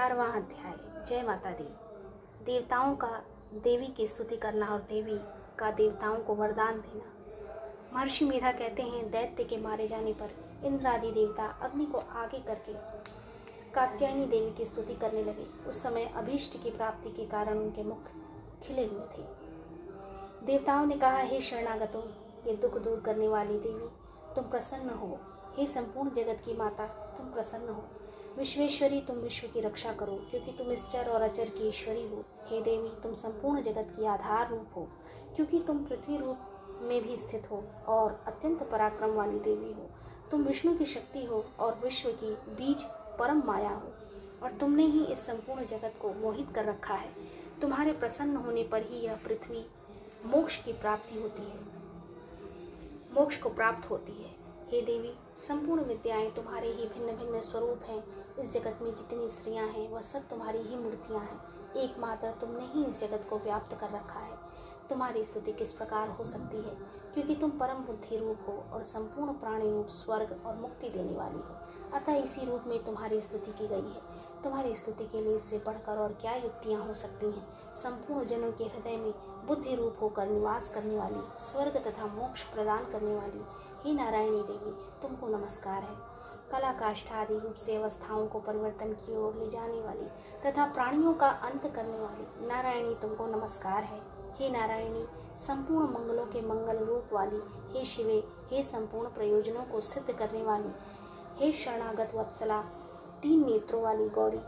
11वां अध्याय। जय माता दी। देवताओं का देवी की स्तुति करना और देवी का देवताओं को वरदान देना। महर्षि मेधा कहते हैं, दैत्य के मारे जाने पर इंद्र आदि देवता अग्नि को आगे करके कात्यायनी देवी की स्तुति करने लगे। उस समय अभीष्ट की प्राप्ति के कारण उनके मुख खिले हुए थे। देवताओं ने कहा, हे शरणागतों, ये दुख दूर करने वाली देवी, तुम प्रसन्न हो। हे संपूर्ण जगत की माता, तुम प्रसन्न हो। विश्वेश्वरी, तुम विश्व की रक्षा करो, क्योंकि तुम इस चर और अचर की ईश्वरी हो। हे देवी, तुम संपूर्ण जगत की आधार रूप हो, क्योंकि तुम पृथ्वी रूप में भी स्थित हो और अत्यंत पराक्रम वाली देवी हो। तुम विष्णु की शक्ति हो और विश्व की बीज परम माया हो, और तुमने ही इस संपूर्ण जगत को मोहित कर रखा है। तुम्हारे प्रसन्न होने पर ही यह पृथ्वी मोक्ष की प्राप्ति होती है, मोक्ष को प्राप्त होती है। हे देवी, संपूर्ण विद्याएं तुम्हारे ही भिन्न भिन्न स्वरूप हैं। इस जगत में जितनी स्त्रियां हैं वह सब तुम्हारी ही मूर्तियां हैं। एकमात्र तुमने ही इस जगत को व्याप्त कर रखा है। तुम्हारी स्तुति किस प्रकार हो सकती है, क्योंकि तुम परम बुद्धि रूप हो और संपूर्ण प्राणी रूप, स्वर्ग और मुक्ति देने वाली हो। अतः इसी रूप में तुम्हारी स्तुति की गई है। तुम्हारी स्तुति के लिए इससे बढ़कर और क्या युक्तियाँ हो सकती हैं। संपूर्ण जनों के हृदय में बुद्धि रूप होकर निवास करने वाली, स्वर्ग तथा मोक्ष प्रदान करने वाली, हे नारायणी देवी, तुमको नमस्कार है। कला काष्ठा आदि रूप से अवस्थाओं को परिवर्तन की ओर ले जाने वाली तथा प्राणियों का अंत करने वाली नारायणी, तुमको नमस्कार है। हे नारायणी, संपूर्ण मंगलों के मंगल रूप वाली, हे शिवे, हे संपूर्ण प्रयोजनों को सिद्ध करने वाली, हे शरणागत वत्सला, 3 नेत्रों वाली गौरी,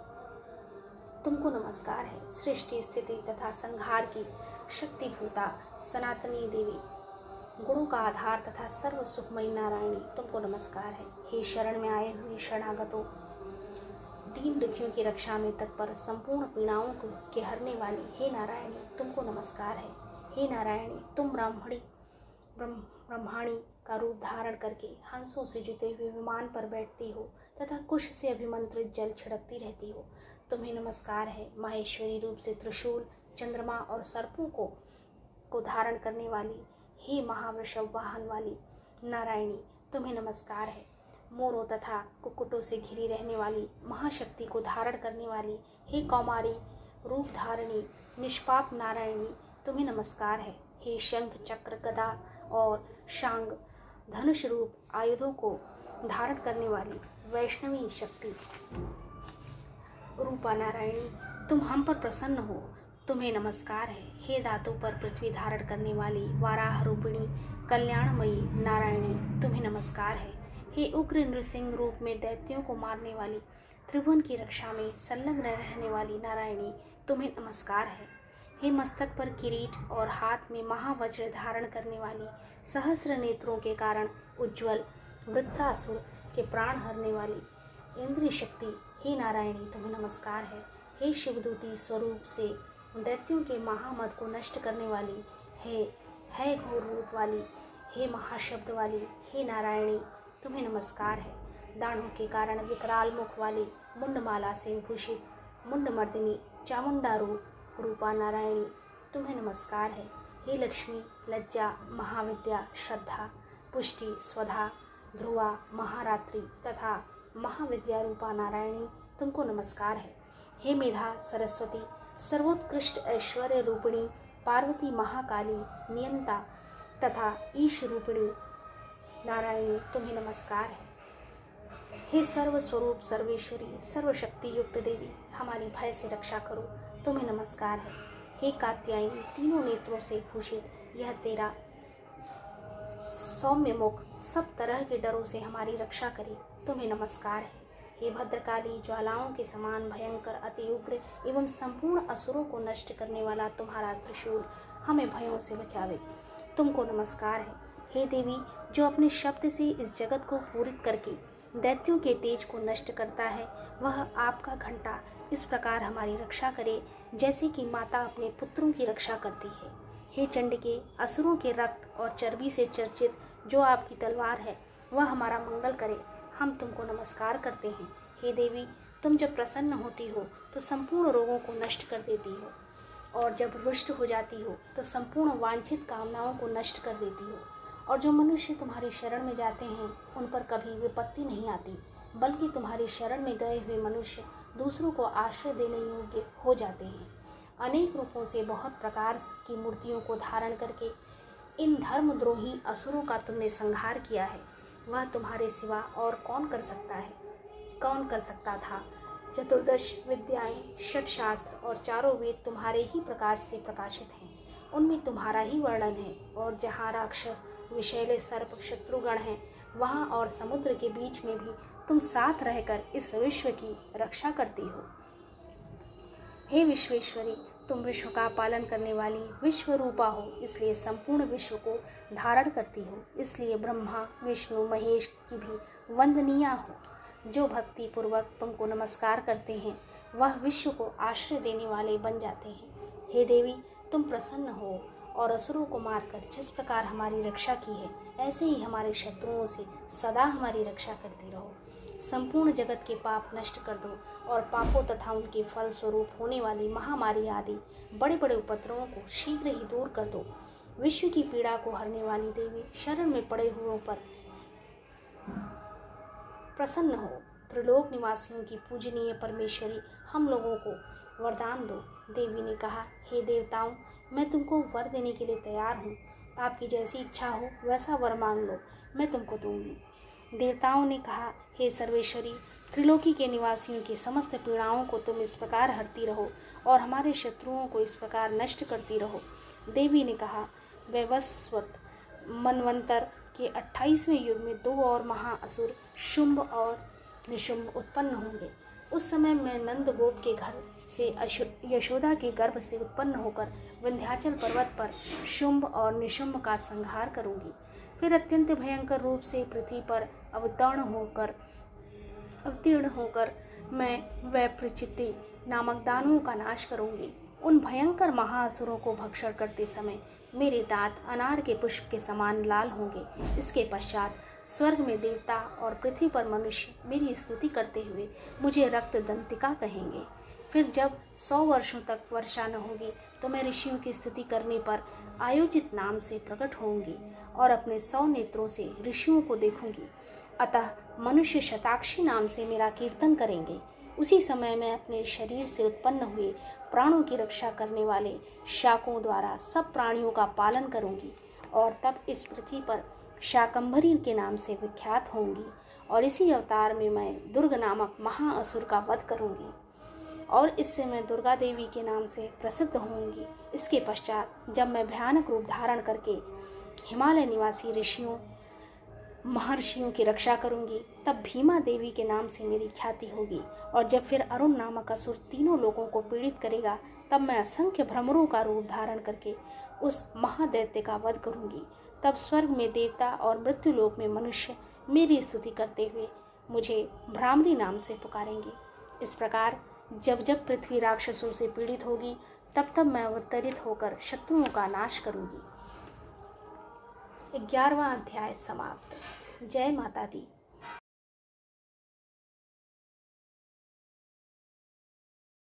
तुमको नमस्कार है। सृष्टि, स्थिति तथा संहार की शक्तिभूता सनातनी देवी, गुणों का आधार तथा सर्व सुखमयी नारायणी, तुमको नमस्कार है। हे शरण में आए हुए शरणागतों, दीन दुखियों की रक्षा में तत्पर, संपूर्ण पीड़ाओं को के हरने वाली, हे नारायणी, तुमको नमस्कार है। हे नारायणी, तुम ब्रह्माणी का रूप धारण करके हंसों से जुते हुए विमान पर बैठती हो तथा कुश से अभिमंत्रित जल छिड़कती रहती हो। तुम्हें नमस्कार है। माहेश्वरी रूप से त्रिशूल, चंद्रमा और सर्पों को धारण करने वाली, हे महावृषभ वाहन वाली नारायणी, तुम्हें नमस्कार है। मोरों तथा कुक्कुटों से घिरी रहने वाली, महाशक्ति को धारण करने वाली, हे कौमारी रूप धारणी निष्पाप नारायणी, तुम्हें नमस्कार है। हे शंख, चक्र, गदा और शांग धनुष रूप आयुधों को धारण करने वाली वैष्णवी शक्ति रूपा नारायणी, तुम हम पर प्रसन्न हो, तुम्हें नमस्कार है। हे दांतों पर पृथ्वी धारण करने वाली वाराह रूपिणी कल्याणमयी नारायणी, तुम्हें नमस्कार है। हे उग्र नृसिंह रूप में दैत्यों को मारने वाली, त्रिभुवन की रक्षा में संलग्न रहने वाली नारायणी, तुम्हें नमस्कार है। हे मस्तक पर किरीट और हाथ में महावज्र धारण करने वाली, सहस्र नेत्रों के कारण उज्ज्वल वृत्रासुर के प्राण हरने वाली इंद्रिय शक्ति, हे नारायणी, तुम्हें नमस्कार है। हे शिवदूती स्वरूप से दैत्यों के महामद को नष्ट करने वाली, है घोर रूप वाली, हे महाशब्द वाली, हे नारायणी, तुम्हें नमस्कार है। दाढ़ों के कारण विकराल मुख वाली, मुंडमाला से भूषित मुंडमर्दिनी चामुंडा रूपा नारायणी, तुम्हें नमस्कार है। हे लक्ष्मी, लज्जा, महाविद्या, श्रद्धा, पुष्टि, स्वधा, ध्रुवा, महारात्रि तथा महाविद्या रूपा नारायणी, तुमको नमस्कार है। हे मेधा, सरस्वती, सर्वोत्कृष्ट ऐश्वर्य रूपिणी पार्वती, महाकाली, नियंता तथा ईश रूपिणी नारायणी, तुम्हें नमस्कार है। हे सर्व स्वरूप सर्वेश्वरी, सर्वशक्ति युक्त देवी, हमारी भय से रक्षा करो, तुम्हें नमस्कार है। हे कात्यायनी, तीनों नेत्रों से भूषित यह तेरा सौम्य मुख सब तरह के डरों से हमारी रक्षा करे, तुम्हें नमस्कार है। हे भद्रकाली, ज्वालाओं के समान भयंकर, अति उग्र एवं संपूर्ण असुरों को नष्ट करने वाला तुम्हारा त्रिशूल हमें भयों से बचावे, तुमको नमस्कार है। हे देवी, जो अपने शब्द से इस जगत को पूरित करके दैत्यों के तेज को नष्ट करता है, वह आपका घंटा इस प्रकार हमारी रक्षा करे जैसे कि माता अपने पुत्रों की रक्षा करती है। हे चंडिके, असुरों के रक्त और चर्बी से चर्चित जो आपकी तलवार है, वह हमारा मंगल करे, हम तुमको नमस्कार करते हैं। हे देवी, तुम जब प्रसन्न होती हो तो संपूर्ण रोगों को नष्ट कर देती हो, और जब रुष्ट हो जाती हो तो संपूर्ण वांछित कामनाओं को नष्ट कर देती हो, और जो मनुष्य तुम्हारी शरण में जाते हैं उन पर कभी विपत्ति नहीं आती, बल्कि तुम्हारी शरण में गए हुए मनुष्य दूसरों को आश्रय देने योग्य हो जाते हैं। अनेक रूपों से बहुत प्रकार की मूर्तियों को धारण करके इन धर्मद्रोही असुरों का तुमने संहार किया है। वह तुम्हारे सिवा और कौन कर सकता था। चतुर्दश विद्याएं, षट शास्त्र और चारों वेद तुम्हारे ही प्रकाश से प्रकाशित हैं। उनमें तुम्हारा ही वर्णन है। और जहाँ राक्षस, विषैले सर्प, शत्रुगण हैं, वहाँ और समुद्र के बीच में भी तुम साथ रहकर इस विश्व की रक्षा करती हो। हे विश्वेश्वरी, तुम विश्व का पालन करने वाली विश्व रूपा हो, इसलिए संपूर्ण विश्व को धारण करती हो। इसलिए ब्रह्मा, विष्णु, महेश की भी वंदनीय हो। जो भक्ति पूर्वक तुमको नमस्कार करते हैं वह विश्व को आश्रय देने वाले बन जाते हैं। हे देवी, तुम प्रसन्न हो और असुरों को मारकर जिस प्रकार हमारी रक्षा की है, ऐसे ही हमारे शत्रुओं से सदा हमारी रक्षा करती रहो। संपूर्ण जगत के पाप नष्ट कर दो और पापों तथा उनके फल स्वरूप होने वाली महामारी आदि बड़े बड़े उपद्रवों को शीघ्र ही दूर कर दो। विश्व की पीड़ा को हरने वाली देवी, शरण में पड़े हुओं पर प्रसन्न हो। त्रिलोक निवासियों की पूजनीय परमेश्वरी, हम लोगों को वरदान दो। देवी ने कहा, हे देवताओं, मैं तुमको वर देने के लिए तैयार हूँ। आपकी जैसी इच्छा हो वैसा वर मांग लो, मैं तुमको दूंगी। देवताओं ने कहा, हे सर्वेश्वरी, त्रिलोकी के निवासियों की समस्त पीड़ाओं को तुम इस प्रकार हरती रहो और हमारे शत्रुओं को इस प्रकार नष्ट करती रहो। देवी ने कहा, वैवस्वत मनवंतर के 28वें युग में 2 और महाअसुर शुंभ और निशुंभ उत्पन्न होंगे। उस समय मैं नंद गोप के घर से यशोदा के गर्भ से उत्पन्न होकर विंध्याचल पर्वत पर शुंभ और निशुंभ का संहार करूंगी। फिर अत्यंत भयंकर रूप से पृथ्वी पर अवतीर्ण होकर मैं वैप्रचिति नामक दानवों का नाश करूंगी। उन भयंकर महाअसुरों को भक्षण करते समय मेरे दांत अनार के पुष्प के समान लाल होंगे। इसके पश्चात स्वर्ग में देवता और पृथ्वी पर मनुष्य मेरी स्तुति करते हुए मुझे रक्त दंतिका कहेंगे। फिर जब 100 वर्षों तक वर्षा न होगी तो मैं ऋषियों की स्तुति करने पर आयोजित नाम से प्रकट होंगी और अपने 100 नेत्रों से ऋषियों को देखूंगी। अतः मनुष्य शताक्षी नाम से मेरा कीर्तन करेंगे। उसी समय मैं अपने शरीर से उत्पन्न हुए प्राणों की रक्षा करने वाले शाकों द्वारा सब प्राणियों का पालन करूंगी और तब इस पृथ्वी पर शाकंभरी के नाम से विख्यात होंगी। और इसी अवतार में मैं दुर्ग नामक महाअसुर का वध करूंगी और इससे मैं दुर्गा देवी के नाम से प्रसिद्ध होंगी। इसके पश्चात जब मैं भयानक रूप धारण करके हिमालय निवासी ऋषियों महर्षियों की रक्षा करूंगी, तब भीमा देवी के नाम से मेरी ख्याति होगी। और जब फिर अरुण नामक असुर तीनों लोगों को पीड़ित करेगा, तब मैं असंख्य भ्रमरों का रूप धारण करके उस महादैत्य का वध करूंगी। तब स्वर्ग में देवता और मृत्युलोक में मनुष्य मेरी स्तुति करते हुए मुझे भ्रामरी नाम से पुकारेंगे। इस प्रकार जब जब पृथ्वी राक्षसों से पीड़ित होगी, तब तब मैं अवतरित होकर शत्रुओं का नाश करूंगी। 11वां अध्याय समाप्त। जय माता दी।